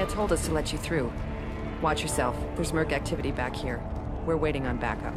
Maya told us to let you through. Watch yourself. There's Merc activity back here. We're waiting on backup.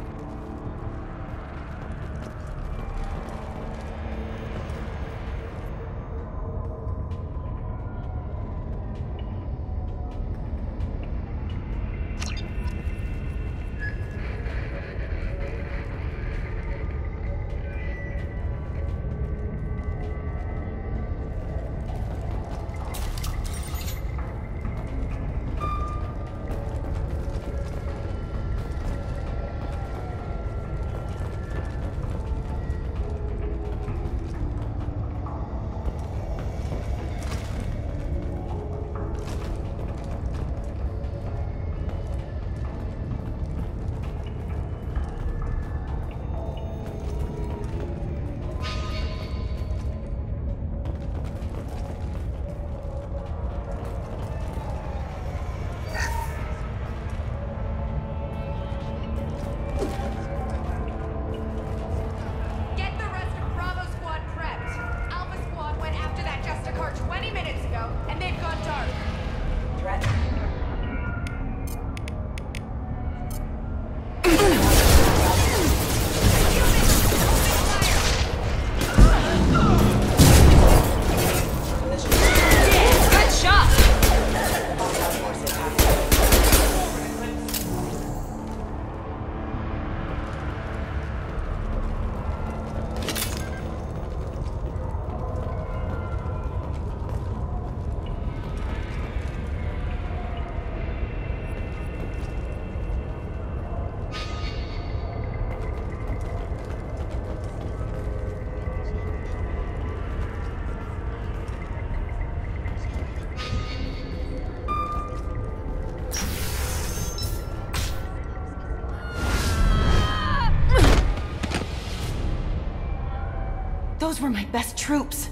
Those were my best troops.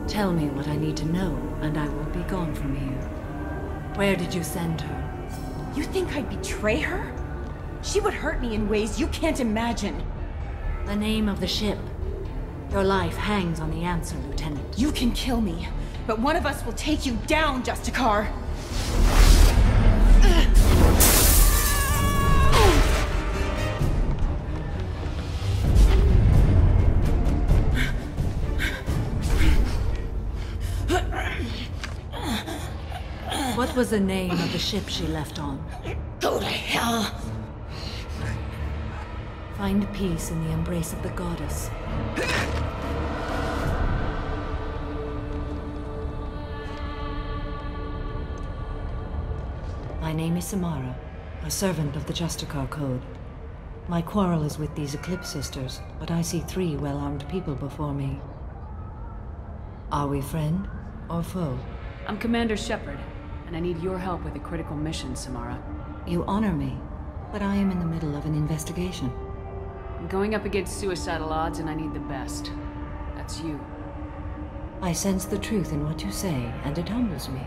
Tell me what I need to know, and I will be gone from here. Where did you send her? You think I'd betray her? She would hurt me in ways you can't imagine. The name of the ship. Your life hangs on the answer, Lieutenant. You can kill me, but one of us will take you down, Justicar. What was the name of the ship she left on? Go to hell! Find peace in the embrace of the goddess. My name is Samara, a servant of the Justicar Code. My quarrel is with these Eclipse Sisters, but I see 3 well-armed people before me. Are we friend or foe? I'm Commander Shepard, and I need your help with a critical mission, Samara. You honor me, but I am in the middle of an investigation. I'm going up against suicidal odds, and I need the best. That's you. I sense the truth in what you say, and it humbles me.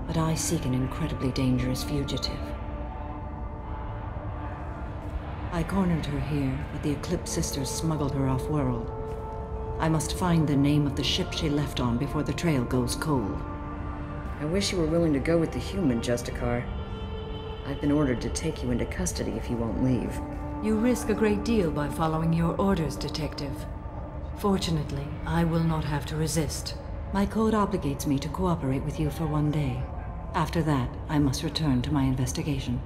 But I seek an incredibly dangerous fugitive. I cornered her here, but the Eclipse Sisters smuggled her off-world. I must find the name of the ship she left on before the trail goes cold. I wish you were willing to go with the human, Justicar. I've been ordered to take you into custody if you won't leave. You risk a great deal by following your orders, Detective. Fortunately, I will not have to resist. My code obligates me to cooperate with you for 1 day. After that, I must return to my investigation.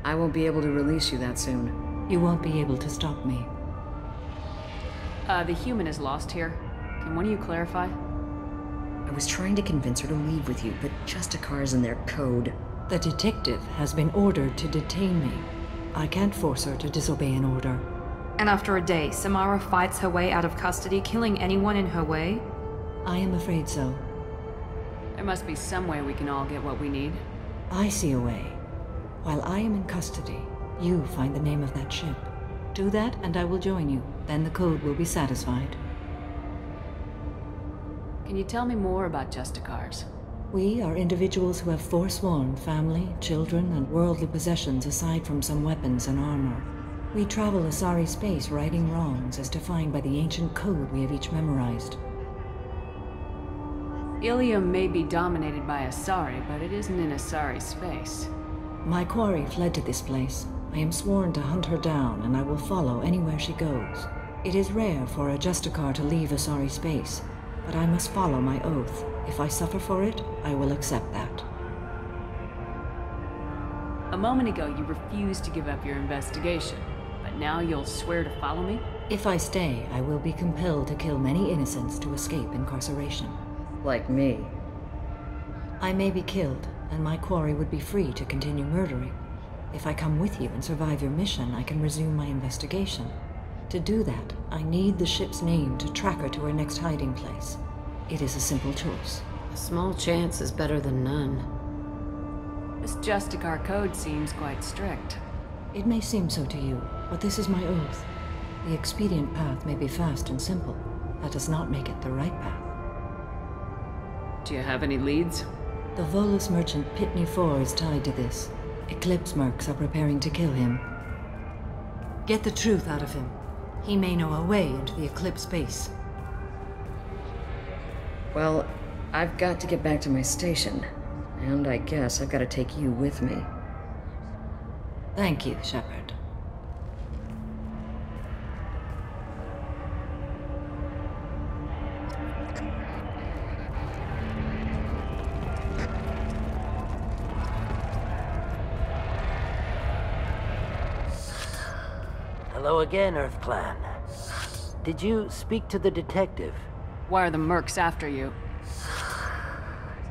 I won't be able to release you that soon. You won't be able to stop me. The human is lost here. Can one of you clarify? I was trying to convince her to leave with you, but Justicar's in their code. The detective has been ordered to detain me. I can't force her to disobey an order. And after a day, Samara fights her way out of custody, killing anyone in her way? I am afraid so. There must be some way we can all get what we need. I see a way. While I am in custody, you find the name of that ship. Do that and I will join you. Then the code will be satisfied. Can you tell me more about Justicars? We are individuals who have forsworn family, children, and worldly possessions aside from some weapons and armor. We travel Asari space righting wrongs as defined by the ancient code we have each memorized. Ilium may be dominated by Asari, but it isn't in Asari's space. My quarry fled to this place. I am sworn to hunt her down, and I will follow anywhere she goes. It is rare for a Justicar to leave Asari space, but I must follow my oath. If I suffer for it, I will accept that. A moment ago, you refused to give up your investigation, but now you'll swear to follow me? If I stay, I will be compelled to kill many innocents to escape incarceration. Like me. I may be killed, and my quarry would be free to continue murdering. If I come with you and survive your mission, I can resume my investigation. To do that, I need the ship's name to track her to her next hiding place. It is a simple choice. A small chance is better than none. This Justicar code seems quite strict. It may seem so to you, but this is my oath. The expedient path may be fast and simple. That does not make it the right path. Do you have any leads? The Volus merchant Pitney IV is tied to this. Eclipse mercs are preparing to kill him. Get the truth out of him. He may know a way into the Eclipse base. Well, I've got to get back to my station. And I guess I've got to take you with me. Thank you, Shepard. Hello again, Earth Clan. Did you speak to the detective? Why are the mercs after you?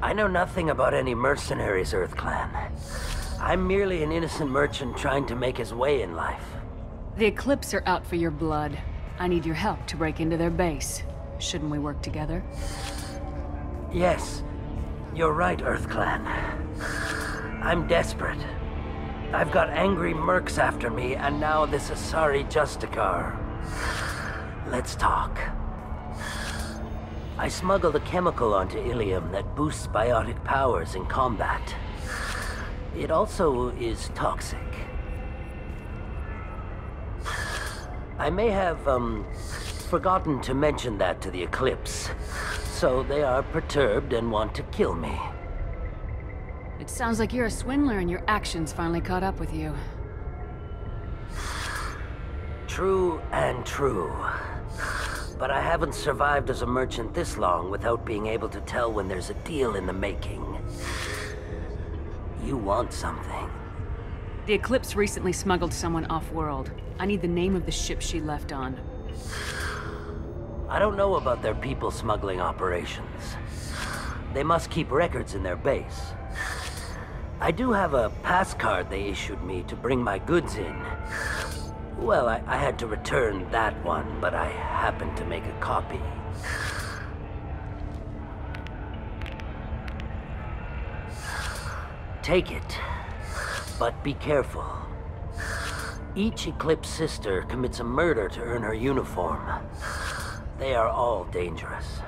I know nothing about any mercenaries, Earth Clan. I'm merely an innocent merchant trying to make his way in life. The Eclipse are out for your blood. I need your help to break into their base. Shouldn't we work together? Yes, you're right, Earth Clan. I'm desperate. I've got angry mercs after me, and now this Asari Justicar. Let's talk. I smuggled a chemical onto Ilium that boosts biotic powers in combat. It also is toxic. I may have, forgotten to mention that to the Eclipse, so they are perturbed and want to kill me. It sounds like you're a swindler and your actions finally caught up with you. True and true. But I haven't survived as a merchant this long without being able to tell when there's a deal in the making. You want something. The Eclipse recently smuggled someone off-world. I need the name of the ship she left on. I don't know about their people smuggling operations. They must keep records in their base. I do have a pass card they issued me to bring my goods in. Well, I had to return that one, but I happened to make a copy. Take it, but be careful. Each Eclipse sister commits a murder to earn her uniform. They are all dangerous.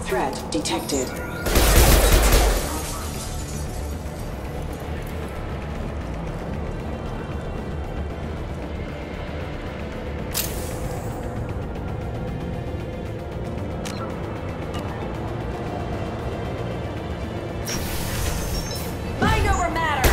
Threat detected. Mind over matter!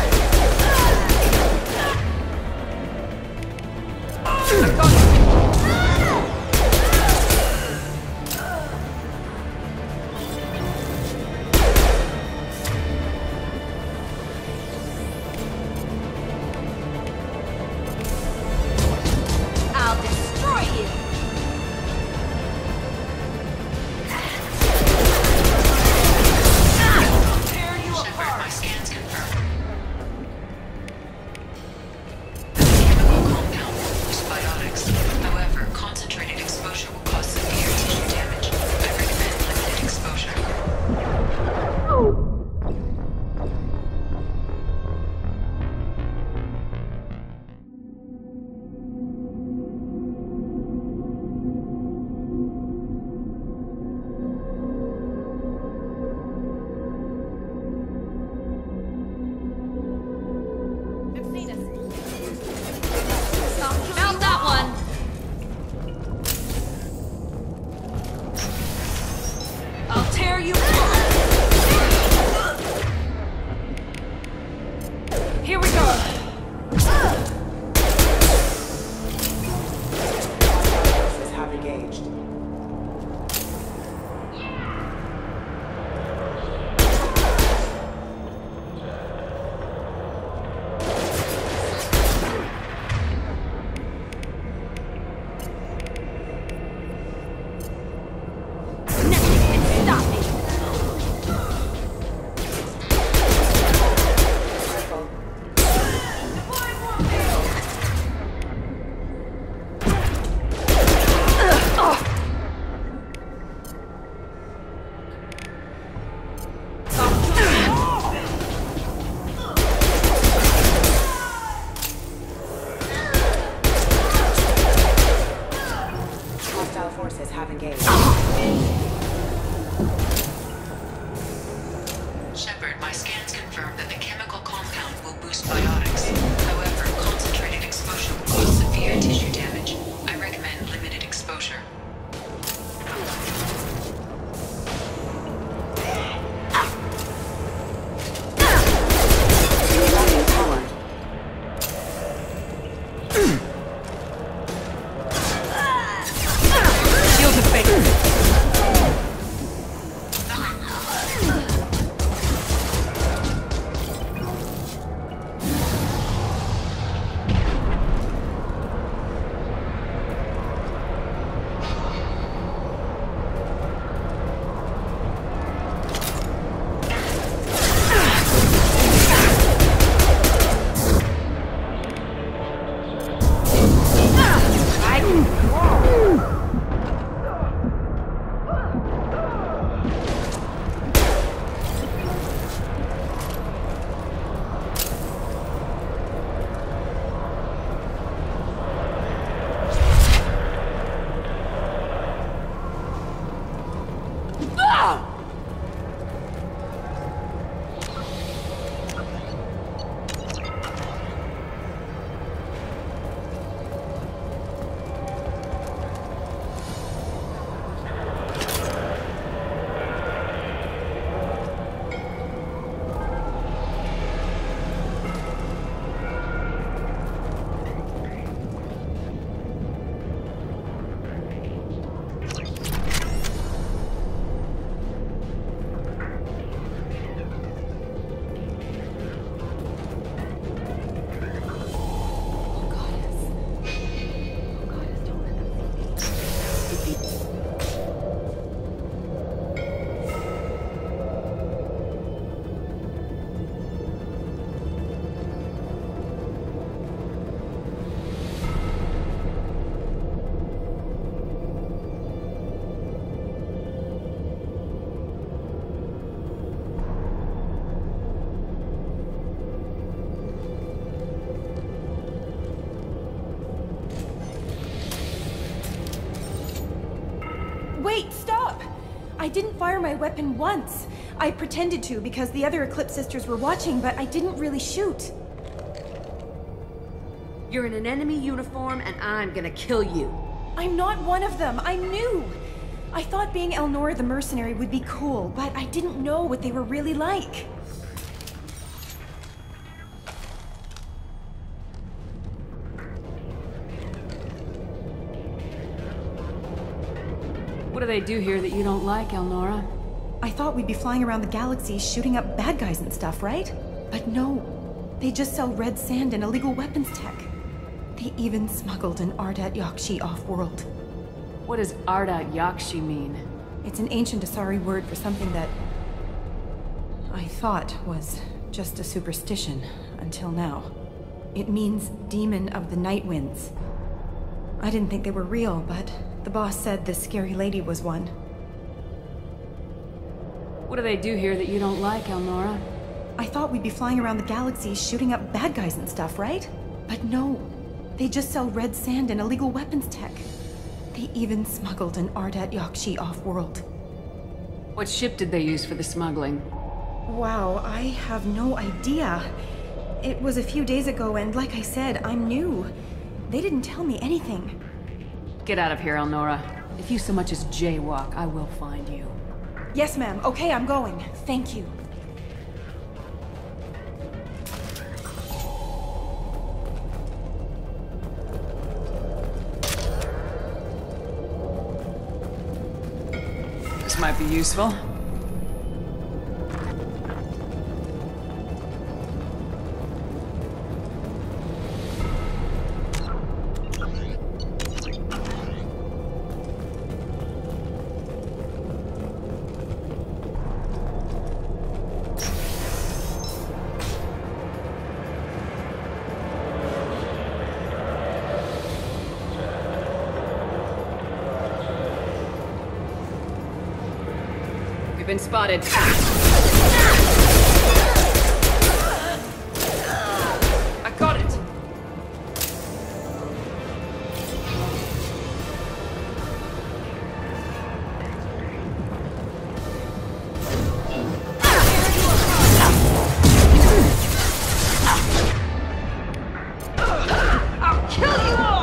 There you Here we go! Have engaged. Forces have engaged. Shepard, my scans confirm that the chemical compound will boost biotics. However, concentrated exposure will cause severe tissue damage. I recommend limited exposure. Wait, stop! I didn't fire my weapon once. I pretended to because the other Eclipse sisters were watching, but I didn't really shoot. You're in an enemy uniform, and I'm gonna kill you. I'm not one of them. I'm new. I thought being Elnora the mercenary would be cool, but I didn't know what they were really like. What do they do here that you don't like, Elnora? I thought we'd be flying around the galaxy shooting up bad guys and stuff, right? But no. They just sell red sand and illegal weapons tech. They even smuggled an Ardat Yakshi off-world. What does Ardat Yakshi mean? It's an ancient Asari word for something that I thought was just a superstition until now. It means Demon of the Night Winds. I didn't think they were real, but the boss said this scary lady was one. What do they do here that you don't like, Elnora? I thought we'd be flying around the galaxy shooting up bad guys and stuff, right? But no. They just sell red sand and illegal weapons tech. They even smuggled an Ardat Yakshi off-world. What ship did they use for the smuggling? Wow, I have no idea. It was a few days ago, and like I said, I'm new. They didn't tell me anything. Get out of here, Elnora. If you so much as jaywalk, I will find you. Yes, ma'am. Okay, I'm going. Thank you. This might be useful. We've been spotted. I got it! I'll kill you all!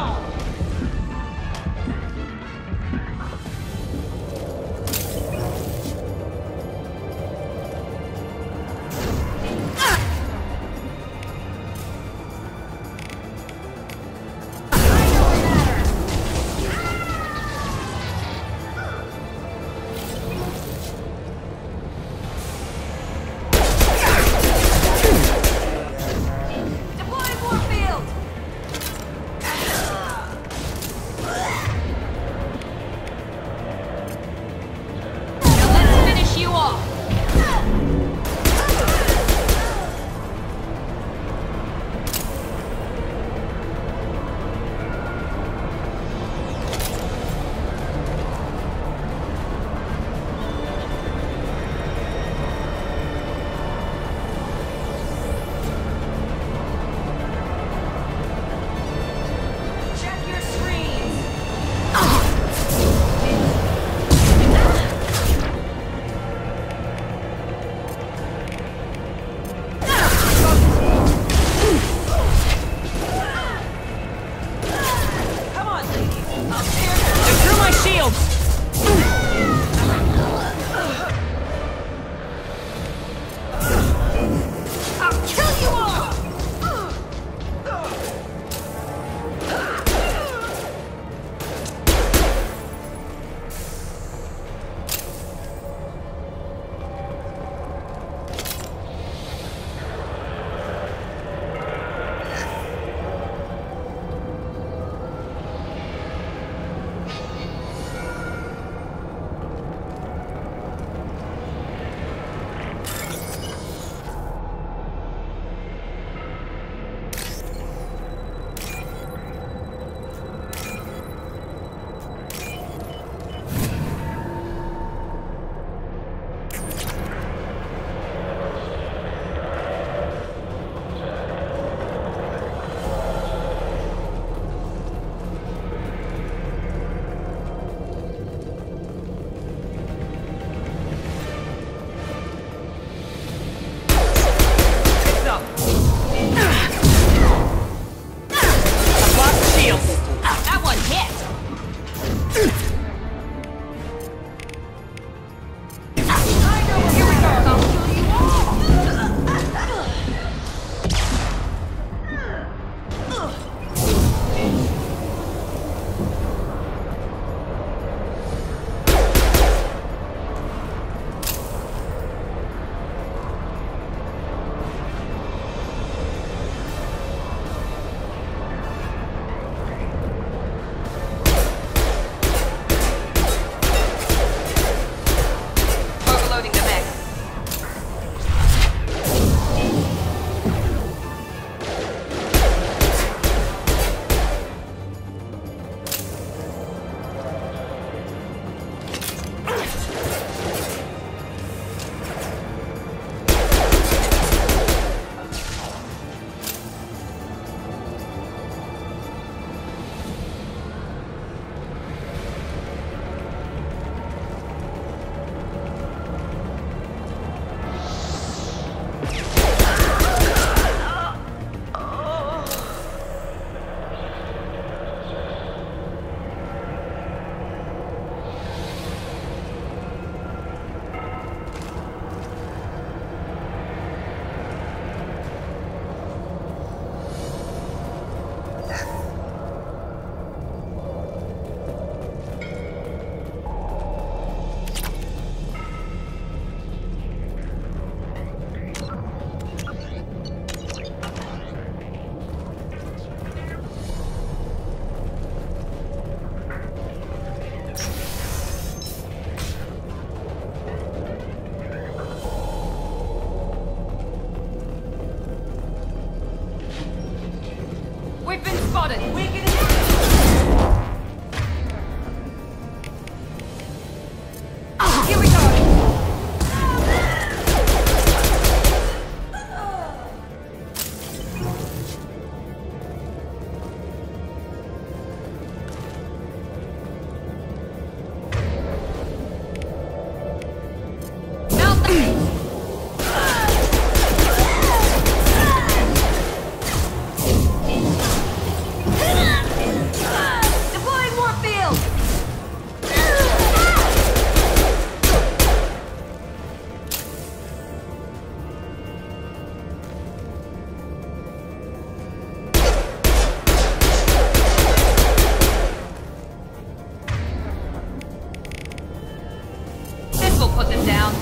put them down.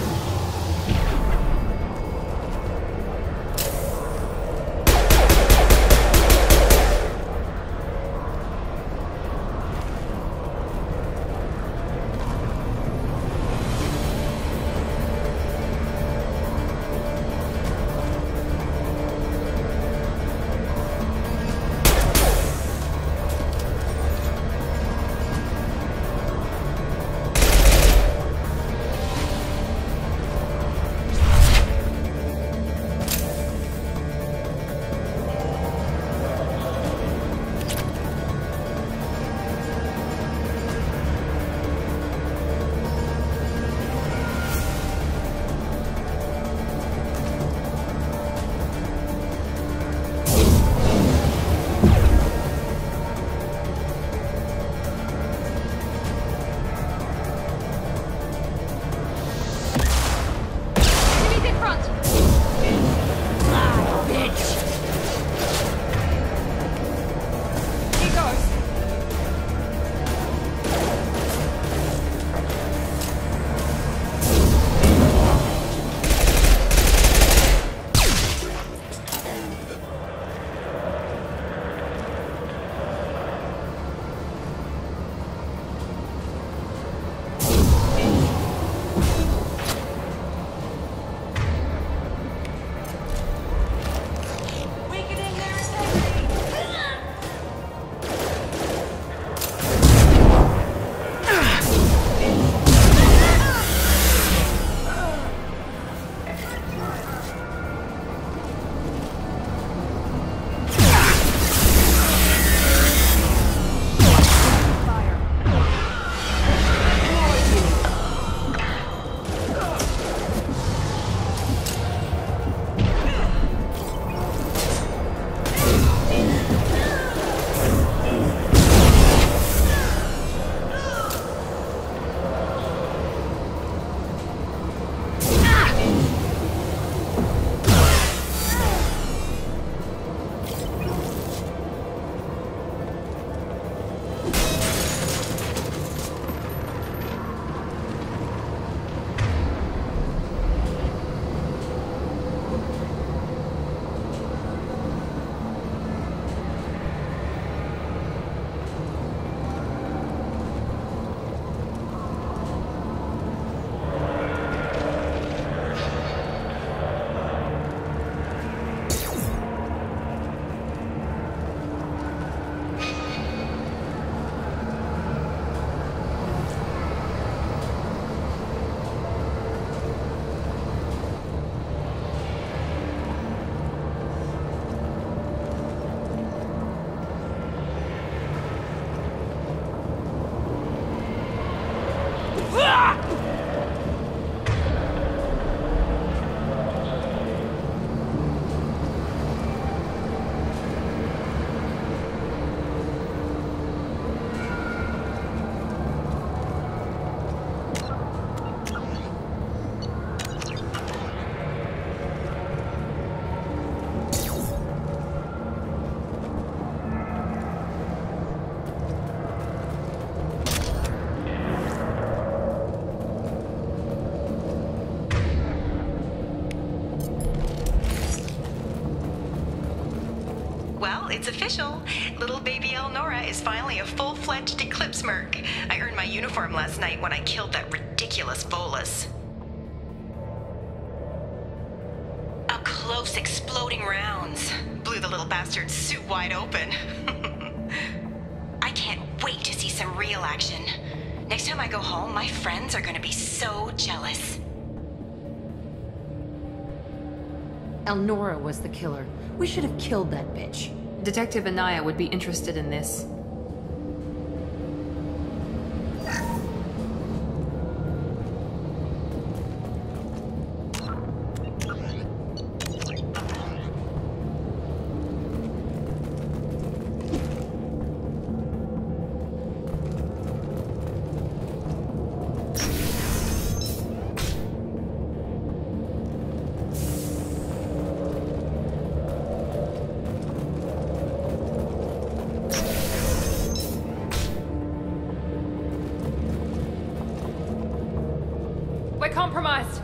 It's official. Little baby Elnora is finally a full-fledged Eclipse merc. I earned my uniform last night when I killed that ridiculous bolus. Up close exploding rounds. Blew the little bastard's suit wide open. I can't wait to see some real action. Next time I go home, my friends are gonna be so jealous. Elnora was the killer. We should have killed that bitch. Detective Anaya would be interested in this. compromised.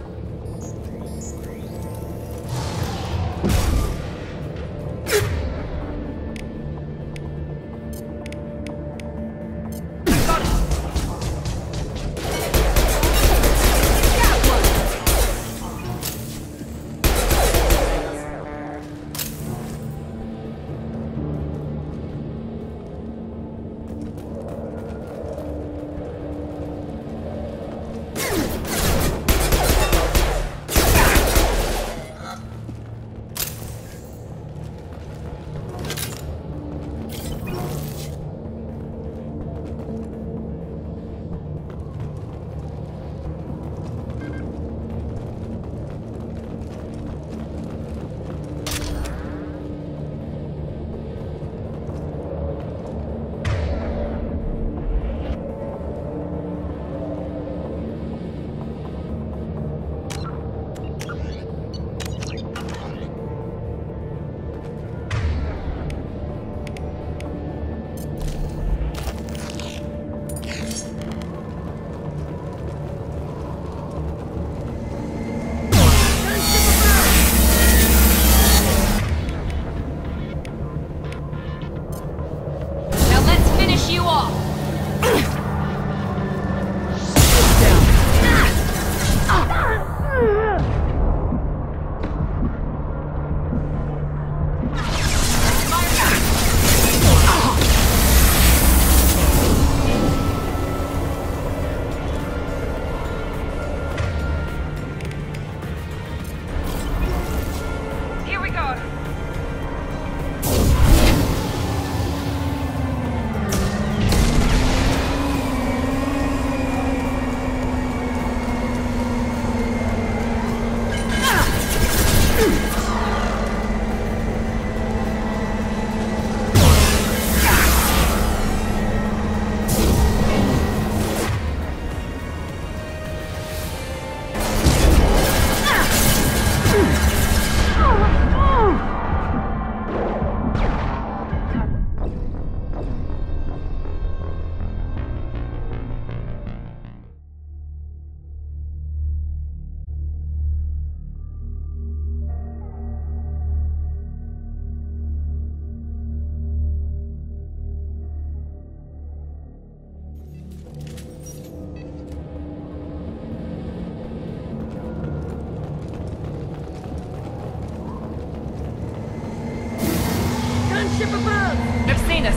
Gunship above! They've seen us.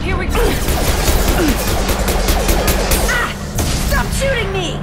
Here we go. Stop shooting me!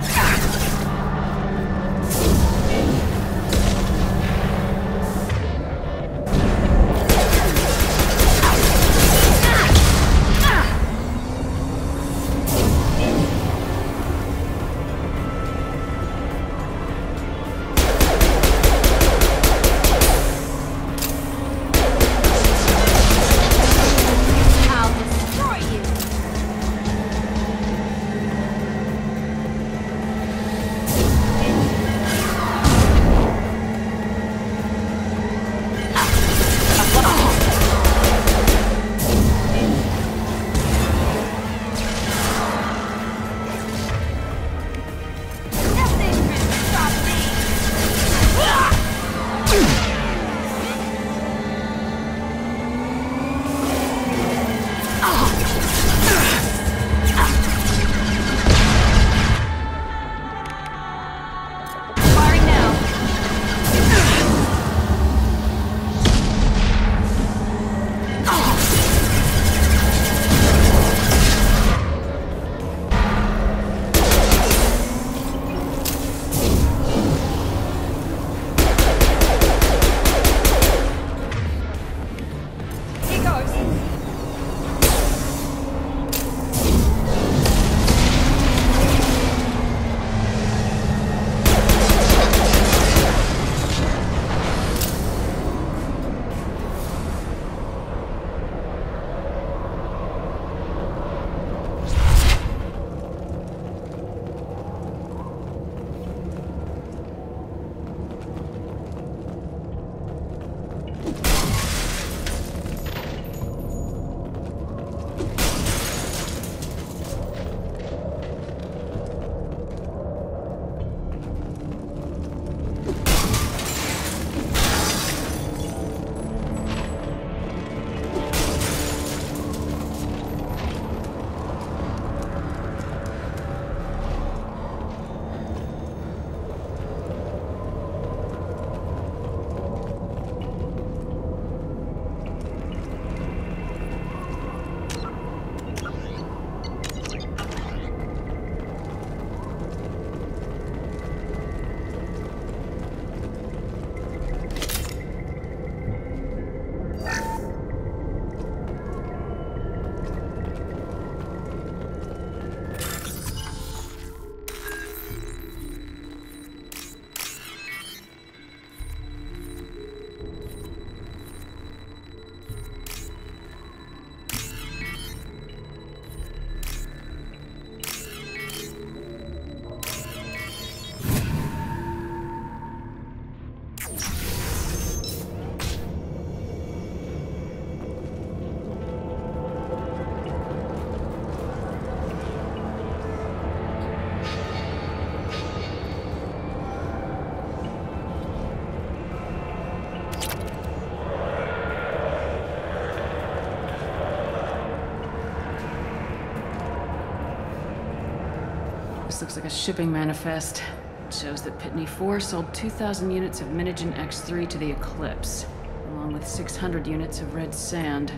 This looks like a shipping manifest. It shows that Pitney 4 sold 2,000 units of Minigen X3 to the Eclipse, along with 600 units of red sand.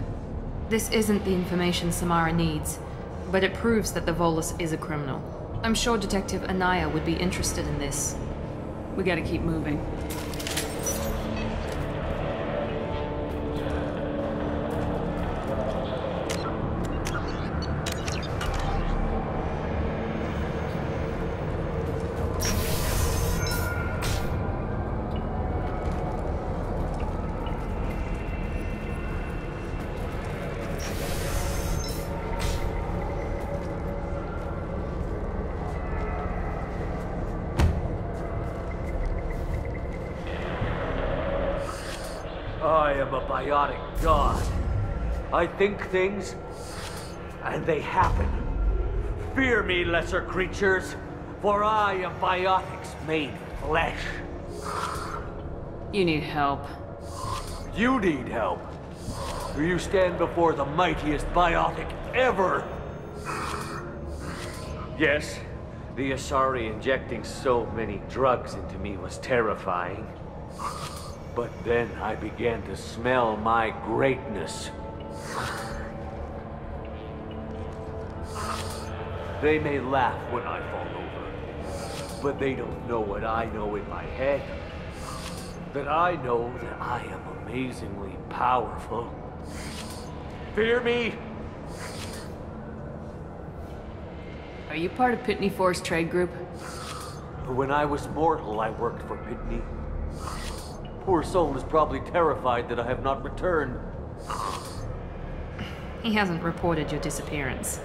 This isn't the information Samara needs, but it proves that the Volus is a criminal. I'm sure Detective Anaya would be interested in this. We gotta keep moving. I am a biotic god. I think things, and they happen. Fear me, lesser creatures, for I am biotics made flesh. You need help. You need help. You stand before the mightiest biotic ever. Yes, the Asari injecting so many drugs into me was terrifying. But then I began to smell my greatness. They may laugh when I fall over, but they don't know what I know in my head. That I know that I am amazingly powerful. Fear me? Are you part of Pitney 4's trade group? When I was mortal, I worked for Pitney. Poor soul is probably terrified that I have not returned. He hasn't reported your disappearance.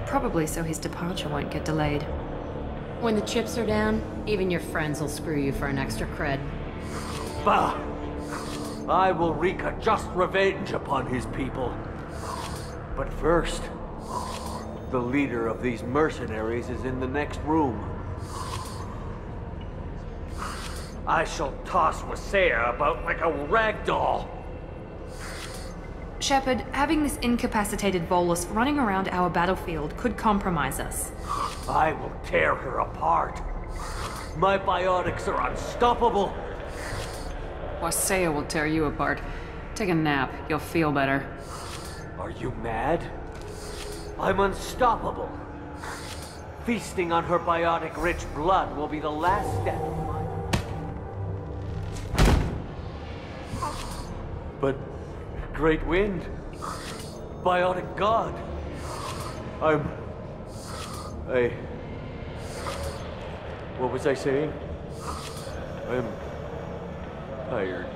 Probably so his departure won't get delayed. When the chips are down, even your friends will screw you for an extra cred. Bah! I will wreak a just revenge upon his people. But first, the leader of these mercenaries is in the next room. I shall toss Wasea about like a rag doll. Shepard, having this incapacitated Volus running around our battlefield could compromise us. I will tear her apart. My biotics are unstoppable. Wasea will tear you apart. Take a nap. You'll feel better. Are you mad? I'm unstoppable. Feasting on her biotic-rich blood will be the last step of my... But... Great Wind... Biotic God... What was I saying? I'm... tired.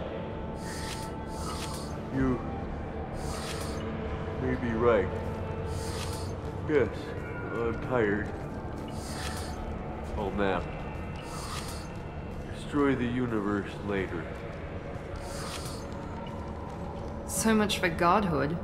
You... may be right. Yes, I'm tired. I'll nap. Destroy the universe later. So much for godhood.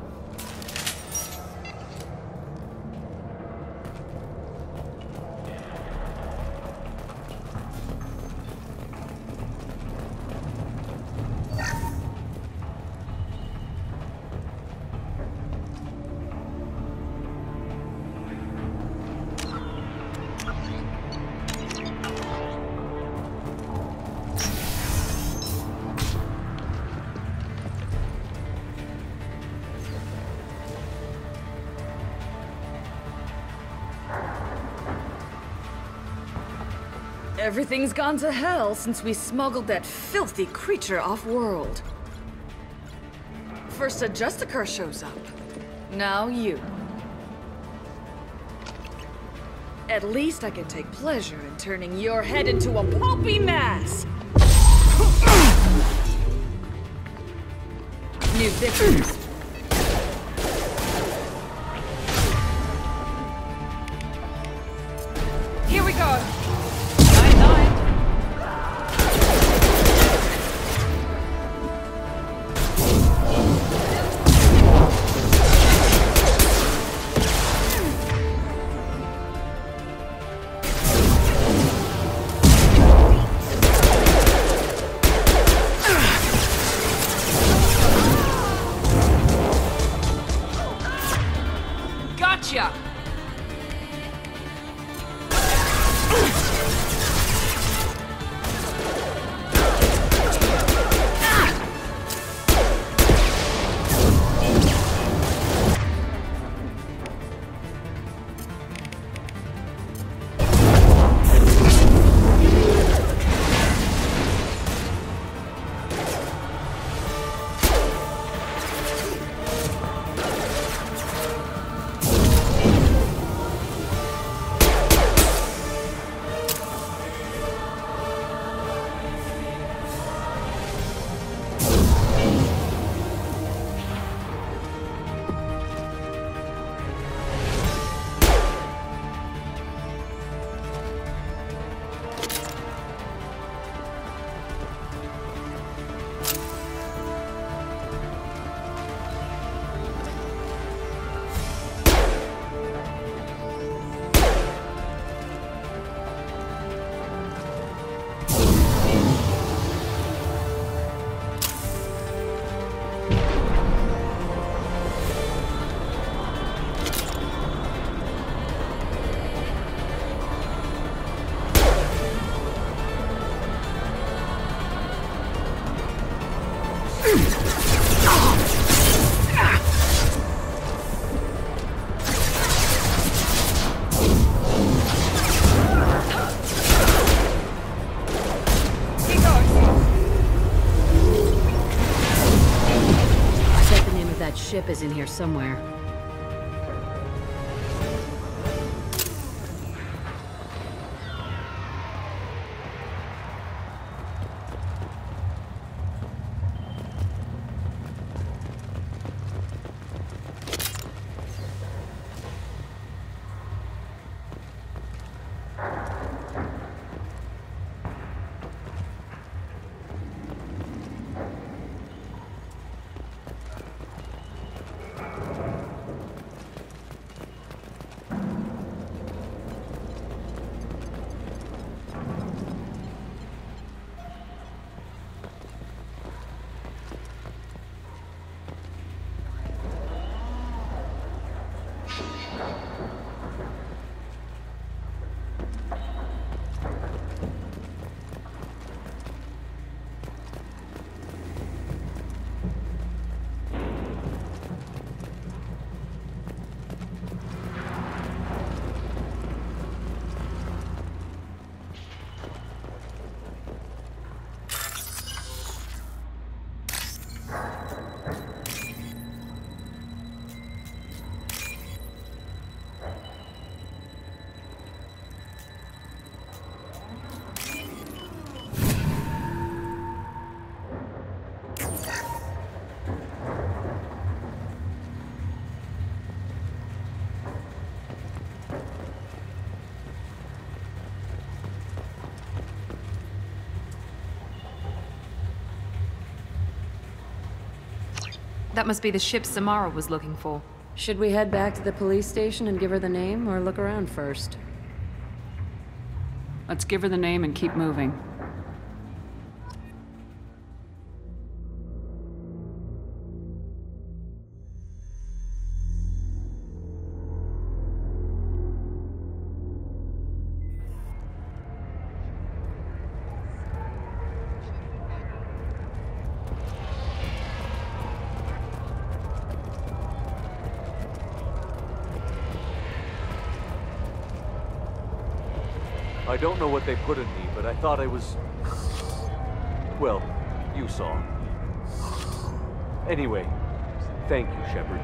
Everything's gone to hell since we smuggled that filthy creature off-world. First a Justicar shows up. Now you. At least I can take pleasure in turning your head into a pulpy mass! New victims. Here we go! ship is in here somewhere. That must be the ship Samara was looking for. Should we head back to the police station and give her the name, or look around first? Let's give her the name and keep moving. I don't know what they put in me, but I thought I was... Well, you saw. Anyway, thank you, Shepard.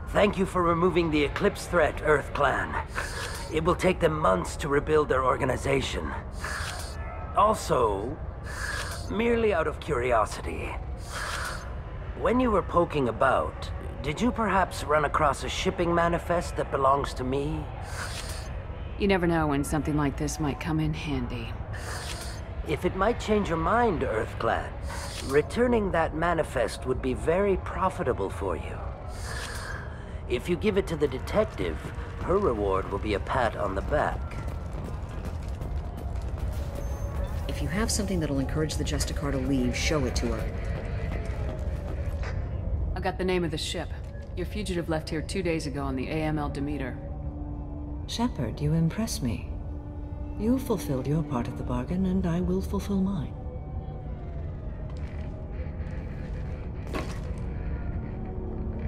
Thank you for removing the Eclipse threat, Earth Clan. It will take them months to rebuild their organization. Also, merely out of curiosity, when you were poking about, did you perhaps run across a shipping manifest that belongs to me? You never know when something like this might come in handy. If it might change your mind, Earth Clan, returning that manifest would be very profitable for you. If you give it to the detective, her reward will be a pat on the back. If you have something that'll encourage the Justicar to leave, show it to her. I got the name of the ship. Your fugitive left here 2 days ago on the AML Demeter. Shepard, you impress me. You fulfilled your part of the bargain, and I will fulfill mine.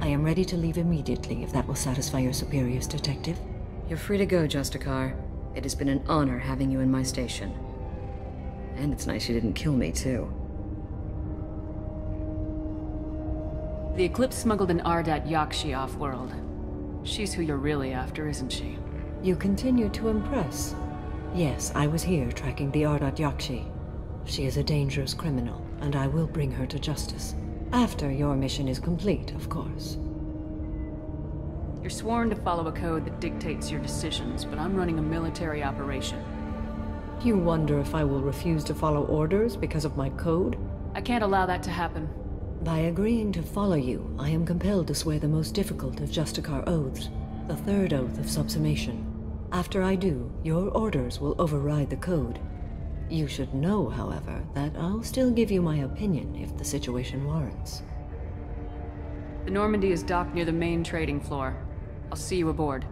I am ready to leave immediately, if that will satisfy your superiors, Detective. You're free to go, Justicar. It has been an honor having you in my station. And it's nice you didn't kill me, too. The Eclipse smuggled an Ardat Yakshi off-world. She's who you're really after, isn't she? You continue to impress. Yes, I was here tracking the Ardat Yakshi. She is a dangerous criminal, and I will bring her to justice. After your mission is complete, of course. You're sworn to follow a code that dictates your decisions, but I'm running a military operation. You wonder if I will refuse to follow orders because of my code? I can't allow that to happen. By agreeing to follow you, I am compelled to swear the most difficult of Justicar oaths, the third oath of subsumation. After I do, your orders will override the code. You should know, however, that I'll still give you my opinion if the situation warrants. The Normandy is docked near the main trading floor. I'll see you aboard.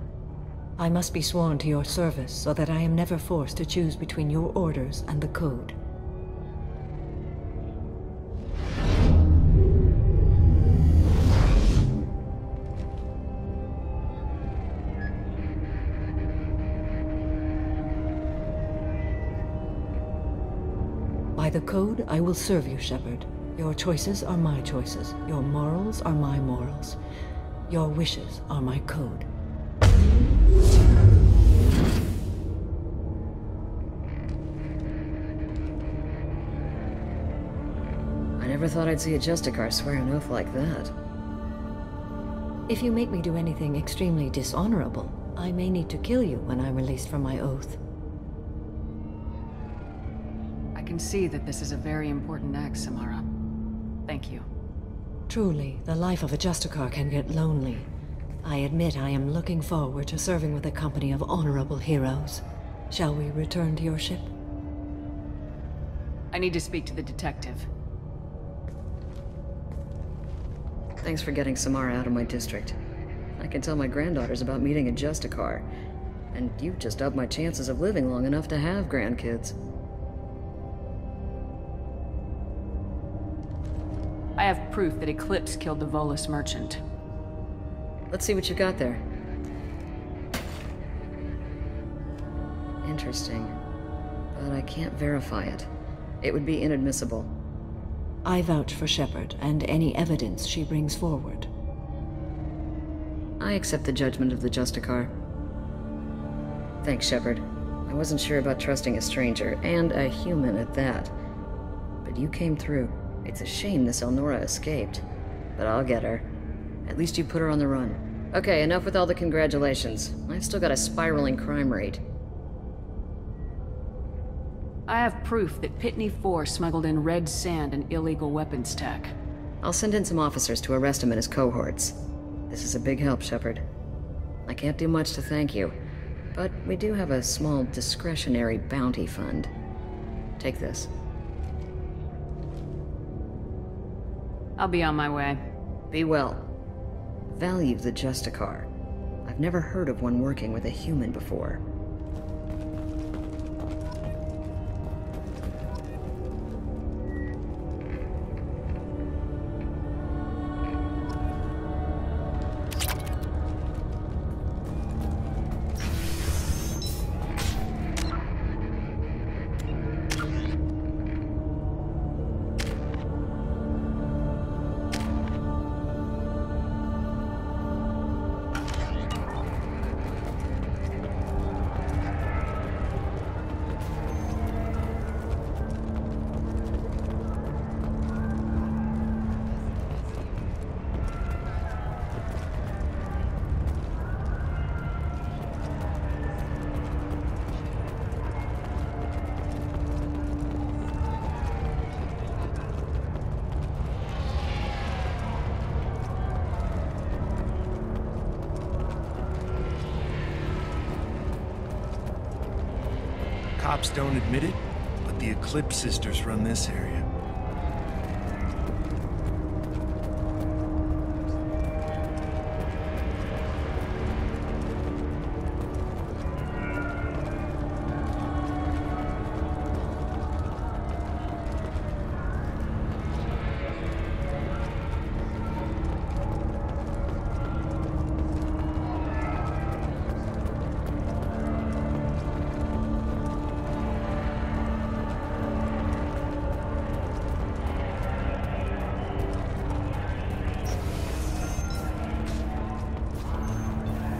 I must be sworn to your service so that I am never forced to choose between your orders and the code. the code, I will serve you, Shepard. Your choices are my choices. Your morals are my morals. Your wishes are my code. I never thought I'd see a Justicar swear an oath like that. If you make me do anything extremely dishonorable, I may need to kill you when I'm released from my oath. I can see that this is a very important act, Samara. Thank you. Truly, the life of a Justicar can get lonely. I admit I am looking forward to serving with a company of honorable heroes. Shall we return to your ship? I need to speak to the detective. Thanks for getting Samara out of my district. I can tell my granddaughters about meeting a Justicar, and you've just upped my chances of living long enough to have grandkids. I have proof that Eclipse killed the Volus merchant. Let's see what you got there. Interesting. But I can't verify it. It would be inadmissible. I vouch for Shepard and any evidence she brings forward. I accept the judgment of the Justicar. Thanks, Shepard. I wasn't sure about trusting a stranger, and a human at that. But you came through. It's a shame this Elnora escaped. But I'll get her. At least you put her on the run. Okay, enough with all the congratulations. I've still got a spiraling crime rate. I have proof that Pitney 4 smuggled in red sand and illegal weapons tech. I'll send in some officers to arrest him and his cohorts. This is a big help, Shepard. I can't do much to thank you, but we do have a small discretionary bounty fund. Take this. I'll be on my way. Be well. Value the Justicar. I've never heard of one working with a human before. Cops don't admit it, but the Eclipse sisters run this area.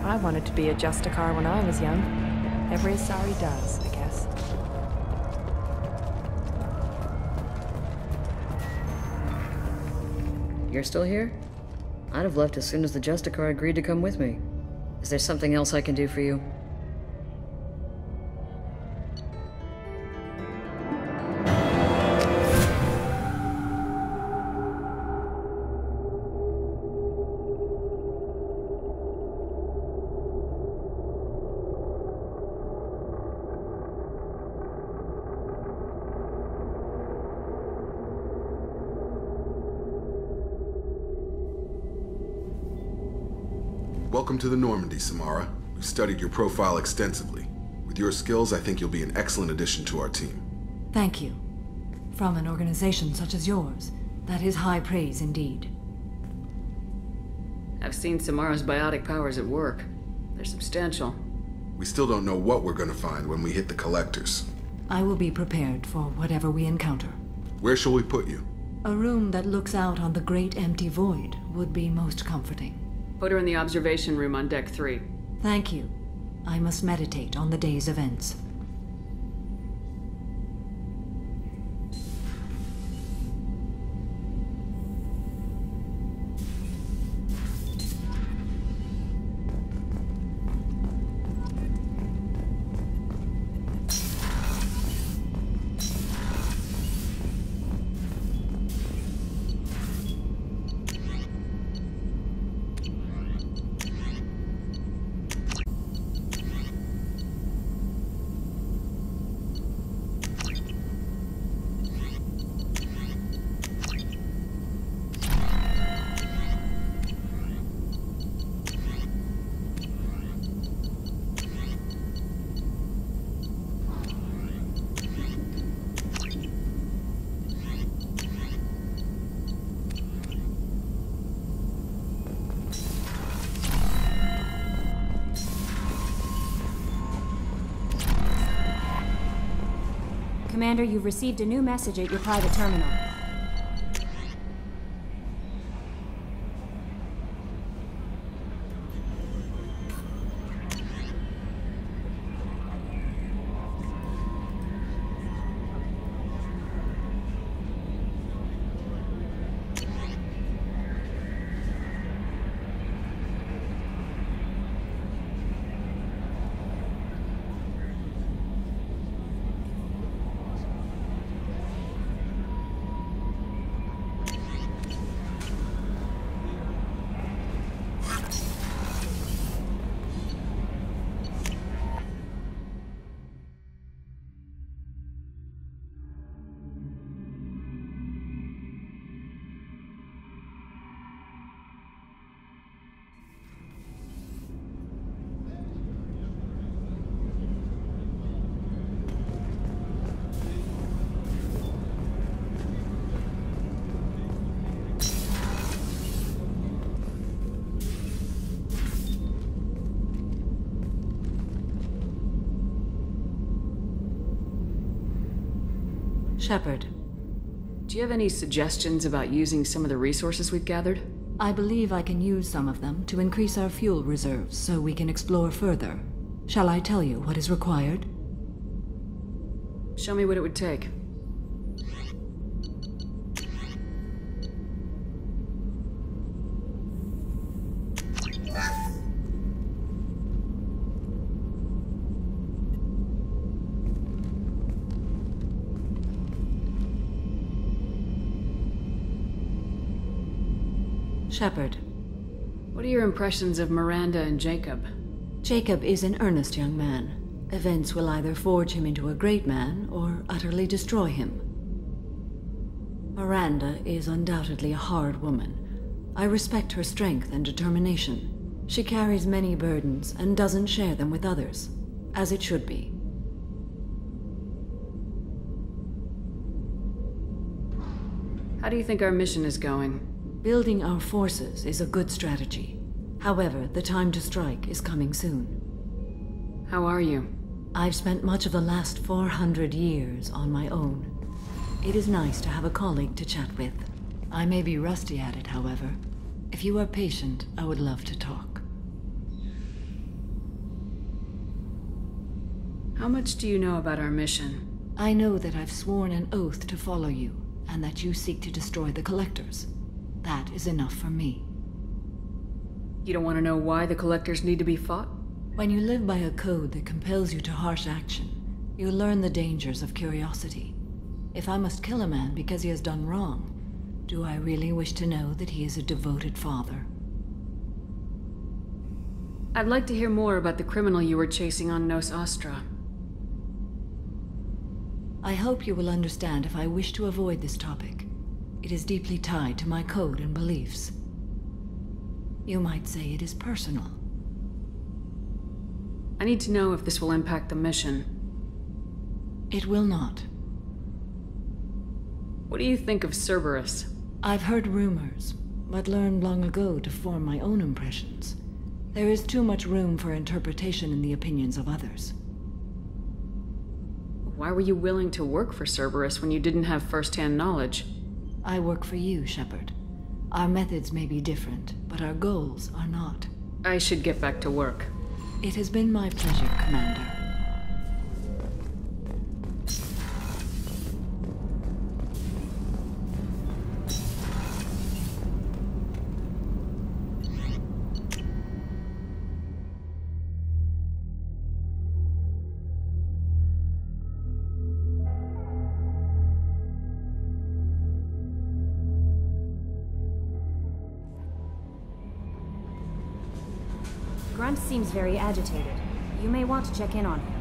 I wanted to be a Justicar when I was young. Every Asari does, I guess. You're still here? I'd have left as soon as the Justicar agreed to come with me. Is there something else I can do for you? Welcome to the Normandy, Samara. We've studied your profile extensively. With your skills, I think you'll be an excellent addition to our team. Thank you. From an organization such as yours, that is high praise indeed. I've seen Samara's biotic powers at work. They're substantial. We still don't know what we're going to find when we hit the collectors. I will be prepared for whatever we encounter. Where shall we put you? A room that looks out on the great empty void would be most comforting. Put her in the observation room on Deck 3. Thank you. I must meditate on the day's events. Commander, you've received a new message at your private terminal. Shepard. Do you have any suggestions about using some of the resources we've gathered? I believe I can use some of them to increase our fuel reserves so we can explore further. Shall I tell you what is required? Show me what it would take. Shepard. What are your impressions of Miranda and Jacob? Jacob is an earnest young man. Events will either forge him into a great man or utterly destroy him. Miranda is undoubtedly a hard woman. I respect her strength and determination. She carries many burdens and doesn't share them with others, as it should be. How do you think our mission is going? Building our forces is a good strategy. However, the time to strike is coming soon. How are you? I've spent much of the last 400 years on my own. It is nice to have a colleague to chat with. I may be rusty at it, however. If you are patient, I would love to talk. How much do you know about our mission? I know that I've sworn an oath to follow you, and that you seek to destroy the Collectors. That is enough for me. You don't want to know why the Collectors need to be fought? When you live by a code that compels you to harsh action, you learn the dangers of curiosity. If I must kill a man because he has done wrong, do I really wish to know that he is a devoted father? I'd like to hear more about the criminal you were chasing on Nos Astra. I hope you will understand if I wish to avoid this topic. It is deeply tied to my code and beliefs. You might say it is personal. I need to know if this will impact the mission. It will not. What do you think of Cerberus? I've heard rumors, but learned long ago to form my own impressions. There is too much room for interpretation in the opinions of others. Why were you willing to work for Cerberus when you didn't have first-hand knowledge? I work for you, Shepard. Our methods may be different, but our goals are not. I should get back to work. It has been my pleasure, Commander. Grunt seems very agitated. You may want to check in on him.